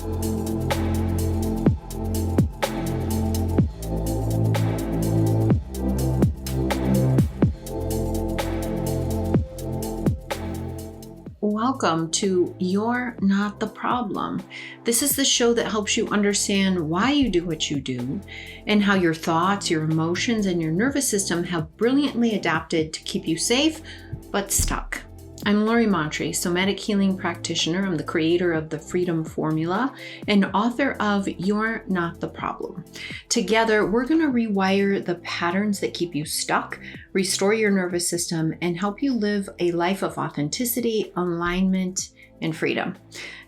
Welcome to You're Not the Problem. This is the show that helps you understand why you do what you do and how your thoughts, your emotions, and your nervous system have brilliantly adapted to keep you safe but stuck. I'm Lori Montre, somatic healing practitioner. I'm the creator of the Freedom Formula and author of You're Not the Problem. Together, we're going to rewire the patterns that keep you stuck, restore your nervous system, and help you live a life of authenticity, alignment, and freedom.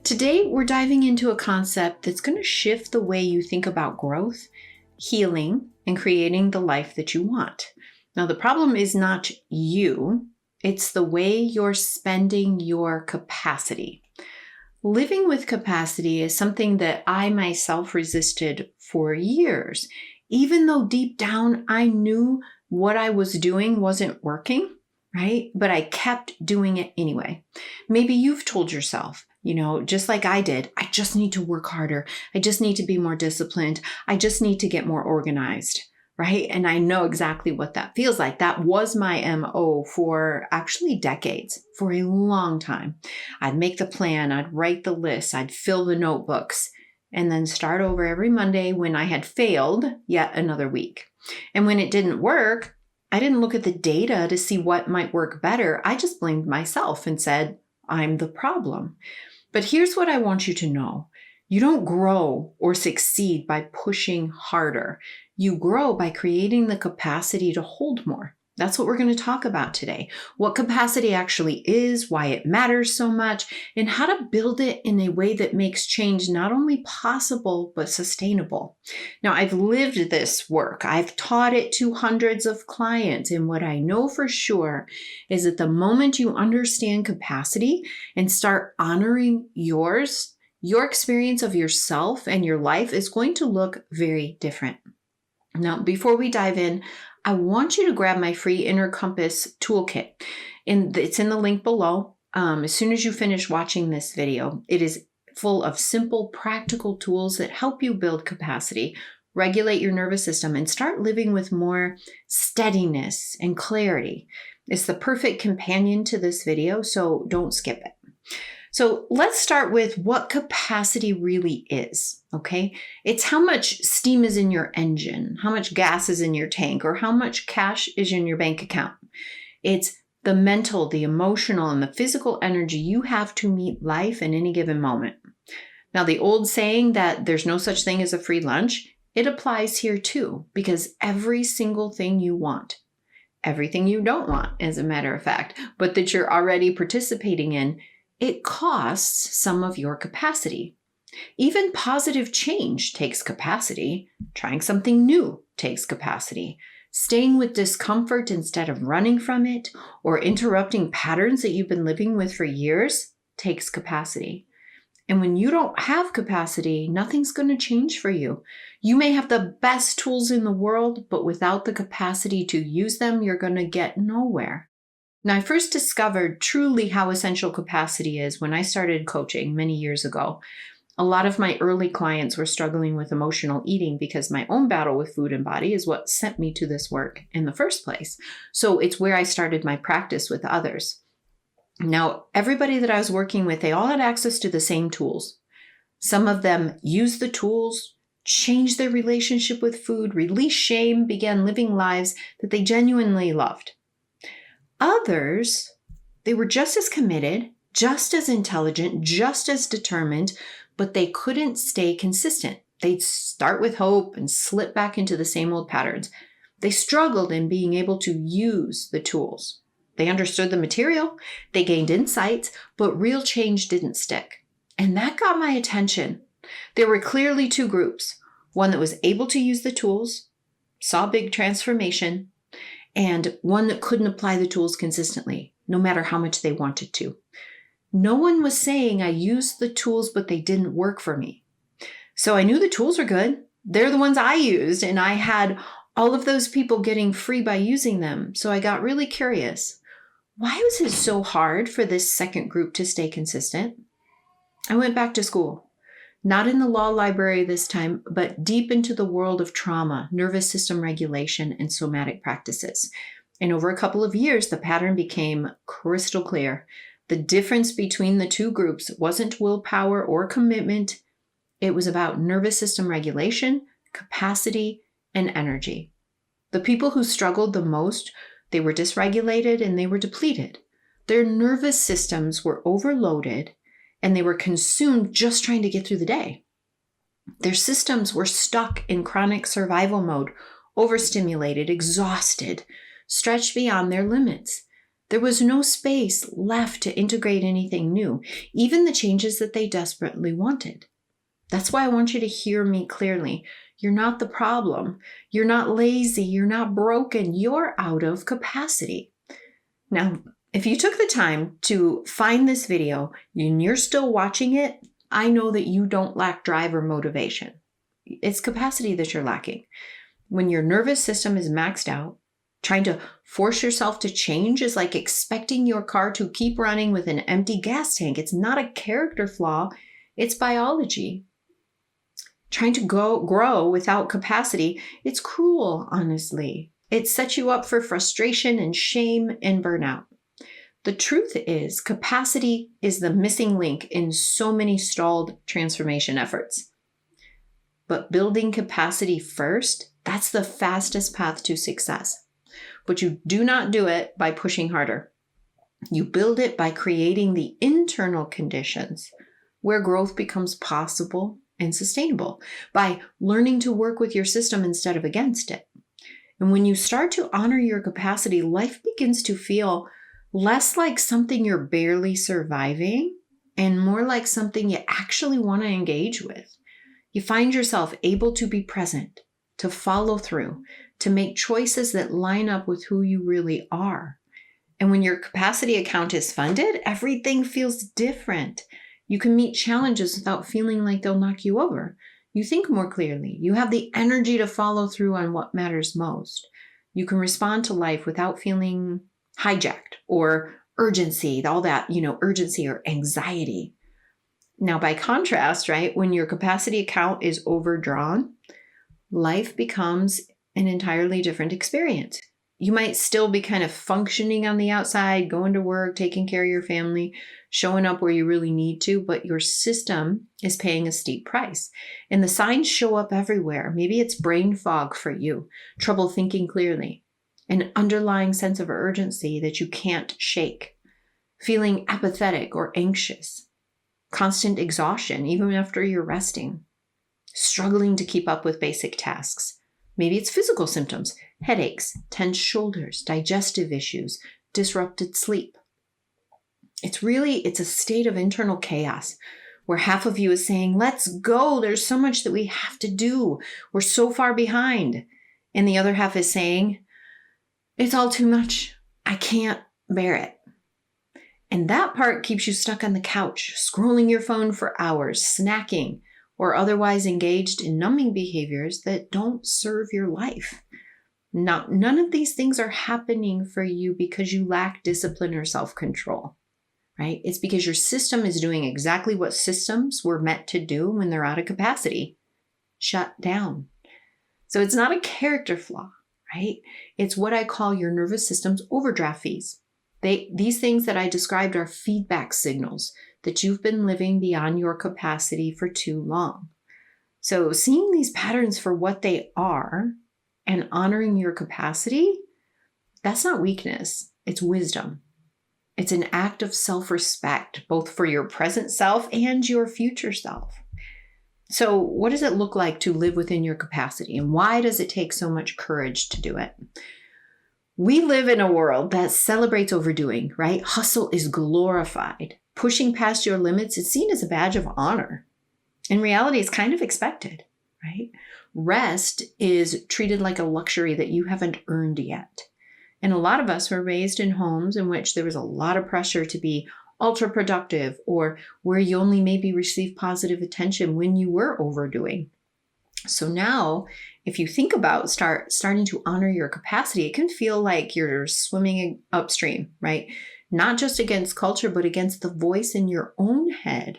Today, we're diving into a concept that's going to shift the way you think about growth, healing, and creating the life that you want. Now, the problem is not you. It's the way you're spending your capacity. Living with capacity is something that I myself resisted for years, even though deep down I knew what I was doing wasn't working, right? But I kept doing it anyway. Maybe you've told yourself, just like I did, I just need to work harder. I just need to be more disciplined. I just need to get more organized. Right? And I know exactly what that feels like. That was my MO for actually decades, for a long time. I'd make the plan, I'd write the list, I'd fill the notebooks, and then start over every Monday when I had failed yet another week. And when it didn't work, I didn't look at the data to see what might work better. I just blamed myself and said, I'm the problem. But here's what I want you to know. You don't grow or succeed by pushing harder. You grow by creating the capacity to hold more. That's what we're going to talk about today. What capacity actually is, why it matters so much, and how to build it in a way that makes change not only possible, but sustainable. Now, I've lived this work. I've taught it to hundreds of clients. And what I know for sure is that the moment you understand capacity and start honoring yours, your experience of yourself and your life is going to look very different. Now, before we dive in, I want you to grab my free Inner Compass toolkit. And it's in the link below. As soon as you finish watching this video, it is full of simple, practical tools that help you build capacity, regulate your nervous system, and start living with more steadiness and clarity. It's the perfect companion to this video, so don't skip it. So let's start with what capacity really is, okay? It's how much steam is in your engine, how much gas is in your tank, or how much cash is in your bank account. It's the mental, the emotional, and the physical energy you have to meet life in any given moment. Now, the old saying that there's no such thing as a free lunch, it applies here too, because every single thing you want, everything you don't want, as a matter of fact, but that you're already participating in, it costs some of your capacity. Even positive change takes capacity. Trying something new takes capacity. Staying with discomfort instead of running from it, or interrupting patterns that you've been living with for years takes capacity. And when you don't have capacity, nothing's going to change for you. You may have the best tools in the world, but without the capacity to use them, you're going to get nowhere. Now, I first discovered truly how essential capacity is when I started coaching many years ago. A lot of my early clients were struggling with emotional eating because my own battle with food and body is what sent me to this work in the first place. So it's where I started my practice with others. Now, everybody that I was working with, they all had access to the same tools. Some of them used the tools, changed their relationship with food, released shame, began living lives that they genuinely loved. Others, they were just as committed, just as intelligent, just as determined, but they couldn't stay consistent. They'd start with hope and slip back into the same old patterns. They struggled in being able to use the tools. They understood the material, they gained insights, but real change didn't stick. And that got my attention. There were clearly two groups, one that was able to use the tools, saw big transformation, and one that couldn't apply the tools consistently, no matter how much they wanted to. No one was saying I used the tools, but they didn't work for me. So I knew the tools were good. They're the ones I used, and I had all of those people getting free by using them. So I got really curious. Why was it so hard for this second group to stay consistent? I went back to school. Not in the law library this time, but deep into the world of trauma, nervous system regulation, and somatic practices. And over a couple of years, the pattern became crystal clear. The difference between the two groups wasn't willpower or commitment. It was about nervous system regulation, capacity, and energy. The people who struggled the most, they were dysregulated and they were depleted. Their nervous systems were overloaded and they were consumed just trying to get through the day. Their systems were stuck in chronic survival mode, overstimulated, exhausted, stretched beyond their limits. There was no space left to integrate anything new, even the changes that they desperately wanted. That's why I want you to hear me clearly. You're not the problem. You're not lazy. You're not broken. You're out of capacity. Now, if you took the time to find this video and you're still watching it, I know that you don't lack drive or motivation. It's capacity that you're lacking. When your nervous system is maxed out, trying to force yourself to change is like expecting your car to keep running with an empty gas tank. It's not a character flaw. It's biology. Trying to grow without capacity, it's cruel, honestly. It sets you up for frustration and shame and burnout. The truth is, capacity is the missing link in so many stalled transformation efforts. But building capacity first, that's the fastest path to success. But you do not do it by pushing harder. You build it by creating the internal conditions where growth becomes possible and sustainable, by learning to work with your system instead of against it. And when you start to honor your capacity, life begins to feel less like something you're barely surviving and more like something you actually want to engage with. You find yourself able to be present, to follow through, to make choices that line up with who you really are. And when your capacity account is funded, everything feels different. You can meet challenges without feeling like they'll knock you over. You think more clearly. You have the energy to follow through on what matters most. You can respond to life without feeling hijacked or urgency, all that, urgency or anxiety. Now, by contrast, right, when your capacity account is overdrawn, life becomes an entirely different experience. You might still be kind of functioning on the outside, going to work, taking care of your family, showing up where you really need to, but your system is paying a steep price. And the signs show up everywhere. Maybe it's brain fog for you, trouble thinking clearly, an underlying sense of urgency that you can't shake, feeling apathetic or anxious, constant exhaustion even after you're resting, struggling to keep up with basic tasks. Maybe it's physical symptoms, headaches, tense shoulders, digestive issues, disrupted sleep. It's a state of internal chaos where half of you is saying, let's go. There's so much that we have to do. We're so far behind. And the other half is saying, it's all too much. I can't bear it. And that part keeps you stuck on the couch, scrolling your phone for hours, snacking, or otherwise engaged in numbing behaviors that don't serve your life. Now, none of these things are happening for you because you lack discipline or self-control, right? It's because your system is doing exactly what systems were meant to do when they're out of capacity: shut down. So it's not a character flaw, right? It's what I call your nervous system's overdraft fees. These things that I described are feedback signals that you've been living beyond your capacity for too long. So seeing these patterns for what they are and honoring your capacity, that's not weakness, it's wisdom. It's an act of self-respect, both for your present self and your future self. So what does it look like to live within your capacity, and why does it take so much courage to do it? We live in a world that celebrates overdoing, right? Hustle is glorified. Pushing past your limits is seen as a badge of honor. In reality, it's kind of expected, right? Rest is treated like a luxury that you haven't earned yet. And a lot of us were raised in homes in which there was a lot of pressure to be ultra productive, or where you only maybe receive positive attention when you were overdoing. So now, if you think about starting to honor your capacity, it can feel like you're swimming upstream, right? Not just against culture, but against the voice in your own head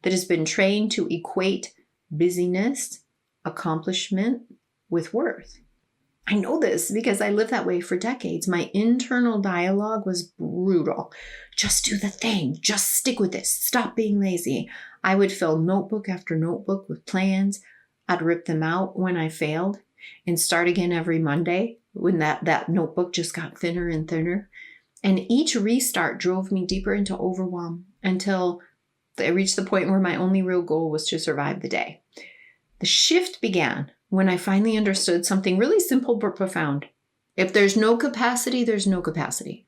that has been trained to equate busyness, accomplishment with worth. I know this because I lived that way for decades. My internal dialogue was brutal. Just do the thing. Just stick with this. Stop being lazy. I would fill notebook after notebook with plans. I'd rip them out when I failed and start again every Monday when that notebook just got thinner and thinner. And each restart drove me deeper into overwhelm until I reached the point where my only real goal was to survive the day. The shift began when I finally understood something really simple but profound. If there's no capacity, there's no capacity.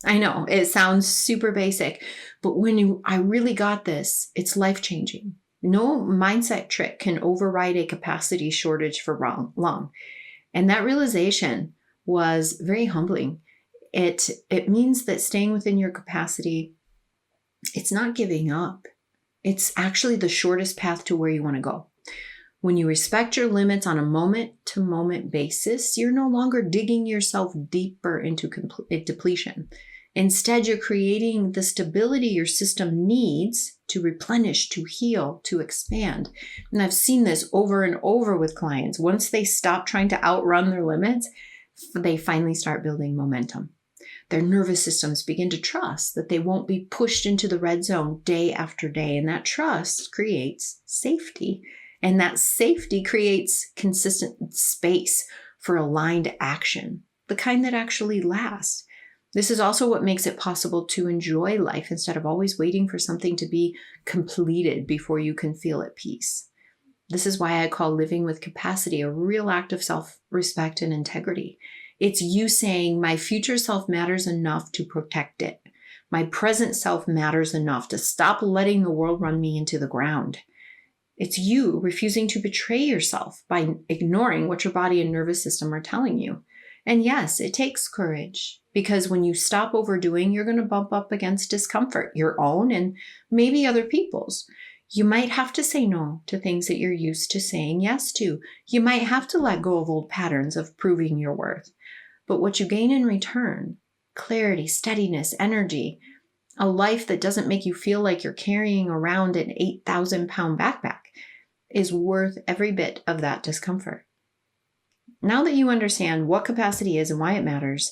I know it sounds super basic, but when I really got this, it's life-changing. No mindset trick can override a capacity shortage for long. And that realization was very humbling. It means that staying within your capacity, it's not giving up. It's actually the shortest path to where you want to go. When you respect your limits on a moment-to-moment basis, you're no longer digging yourself deeper into depletion. Instead, you're creating the stability your system needs to replenish, to heal, to expand. And I've seen this over and over with clients. Once they stop trying to outrun their limits, they finally start building momentum. Their nervous systems begin to trust that they won't be pushed into the red zone day after day. And that trust creates safety. And that safety creates consistent space for aligned action, the kind that actually lasts. This is also what makes it possible to enjoy life instead of always waiting for something to be completed before you can feel at peace. This is why I call living with capacity a real act of self-respect and integrity. It's you saying, my future self matters enough to protect it. My present self matters enough to stop letting the world run me into the ground. It's you refusing to betray yourself by ignoring what your body and nervous system are telling you. And yes, it takes courage, because when you stop overdoing, you're going to bump up against discomfort, your own and maybe other people's. You might have to say no to things that you're used to saying yes to. You might have to let go of old patterns of proving your worth. But what you gain in return, clarity, steadiness, energy, a life that doesn't make you feel like you're carrying around an 8,000-pound backpack, is worth every bit of that discomfort. Now that you understand what capacity is and why it matters,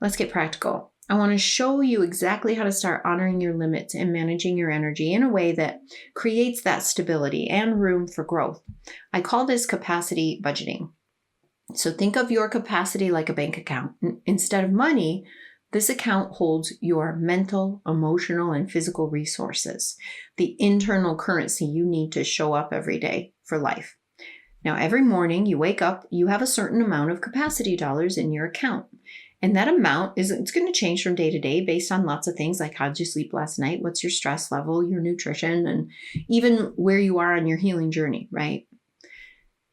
let's get practical. I want to show you exactly how to start honoring your limits and managing your energy in a way that creates that stability and room for growth. I call this capacity budgeting. So think of your capacity like a bank account. Instead of money, this account holds your mental, emotional, and physical resources, the internal currency you need to show up every day for life. Now, every morning you wake up, you have a certain amount of capacity dollars in your account. And that amount it's going to change from day to day based on lots of things like how did you sleep last night, what's your stress level, your nutrition, and even where you are on your healing journey, right?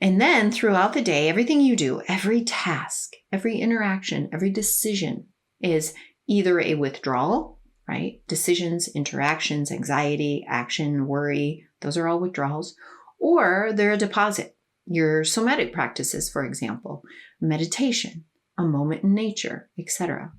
And then throughout the day, everything you do, every task, every interaction, every decision is either a withdrawal, right? Decisions, interactions, anxiety, action, worry, those are all withdrawals, or they're a deposit. Your somatic practices, for example, meditation, a moment in nature, etc.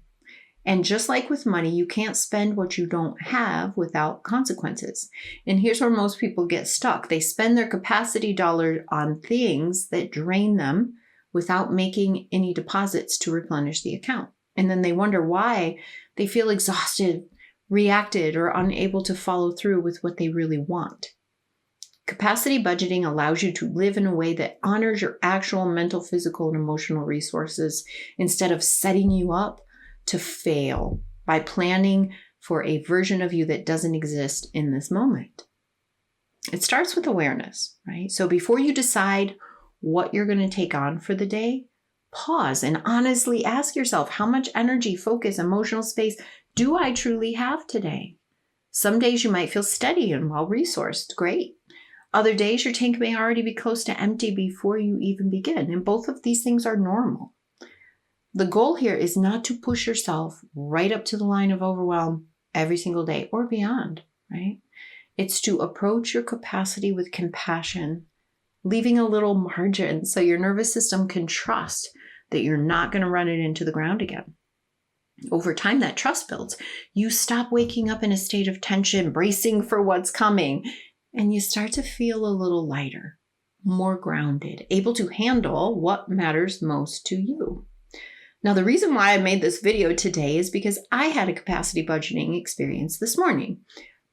And just like with money, you can't spend what you don't have without consequences. And here's where most people get stuck. They spend their capacity dollar on things that drain them without making any deposits to replenish the account. And then they wonder why they feel exhausted, reacted, or unable to follow through with what they really want. Capacity budgeting allows you to live in a way that honors your actual mental, physical, and emotional resources instead of setting you up to fail by planning for a version of you that doesn't exist in this moment. It starts with awareness, right? So before you decide what you're going to take on for the day, pause and honestly ask yourself, how much energy, focus, emotional space do I truly have today? Some days you might feel steady and well-resourced. Great. Other days your tank may already be close to empty before you even begin. And both of these things are normal. The goal here is not to push yourself right up to the line of overwhelm every single day or beyond, right? It's to approach your capacity with compassion, leaving a little margin so your nervous system can trust that you're not going to run it into the ground again. Over time, that trust builds. You stop waking up in a state of tension, bracing for what's coming. and you start to feel a little lighter, more grounded, able to handle what matters most to you. Now, the reason why I made this video today is because I had a capacity budgeting experience this morning.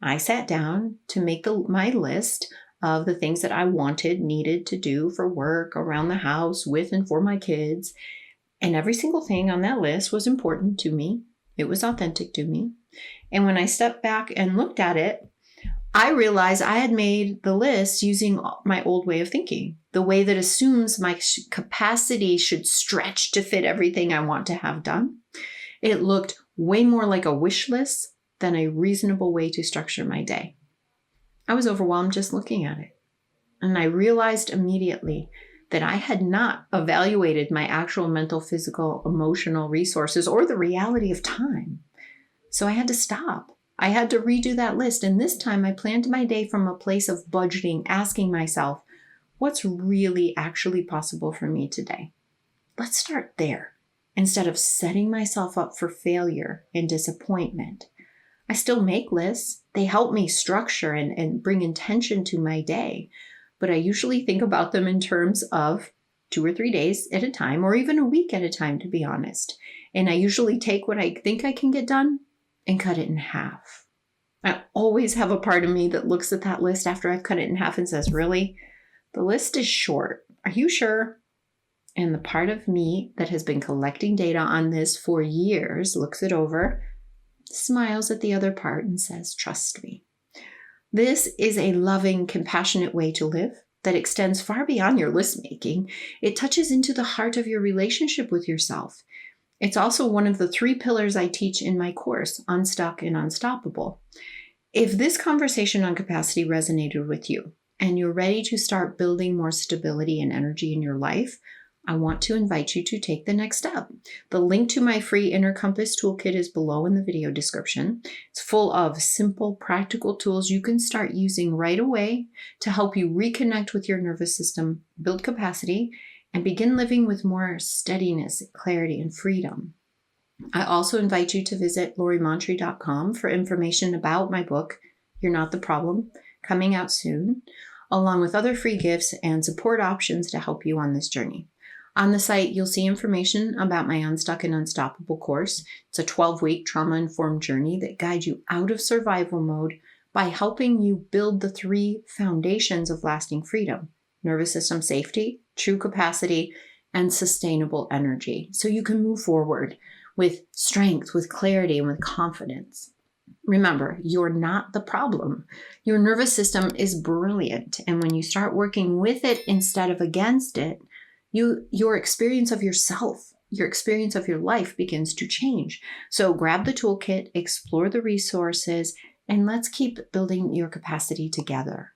I sat down to make my list of the things that I needed to do for work, around the house, with and for my kids. And every single thing on that list was important to me. It was authentic to me. And when I stepped back and looked at it, I realized I had made the list using my old way of thinking, the way that assumes my capacity should stretch to fit everything I want to have done. It looked way more like a wish list than a reasonable way to structure my day. I was overwhelmed just looking at it. And I realized immediately that I had not evaluated my actual mental, physical, emotional resources or the reality of time. So I had to stop. I had to redo that list. And this time I planned my day from a place of budgeting, asking myself, what's really actually possible for me today? Let's start there instead of setting myself up for failure and disappointment. I still make lists. They help me structure and bring intention to my day. But I usually think about them in terms of 2 or 3 days at a time, or even a week at a time, to be honest. And I usually take what I think I can get done and cut it in half. I always have a part of me that looks at that list after I've cut it in half and says, really? The list is short. Are you sure? And the part of me that has been collecting data on this for years looks it over, smiles at the other part and says, trust me. This is a loving, compassionate way to live that extends far beyond your list making. It touches into the heart of your relationship with yourself. It's also one of the 3 pillars I teach in my course, Unstuck and Unstoppable. If this conversation on capacity resonated with you and you're ready to start building more stability and energy in your life, I want to invite you to take the next step. The link to my free Inner Compass Toolkit is below in the video description. It's full of simple, practical tools you can start using right away to help you reconnect with your nervous system, build capacity, and begin living with more steadiness, clarity, and freedom. I also invite you to visit lorimontree.com for information about my book, You're Not the Problem, coming out soon, along with other free gifts and support options to help you on this journey. On the site, you'll see information about my Unstuck and Unstoppable course. It's a 12-week trauma-informed journey that guides you out of survival mode by helping you build the 3 foundations of lasting freedom: nervous system safety, true capacity, and sustainable energy, so you can move forward with strength, with clarity, and with confidence. Remember, you're not the problem. Your nervous system is brilliant, and when you start working with it instead of against it, your experience of yourself, your experience of your life begins to change. So grab the toolkit, explore the resources, and let's keep building your capacity together.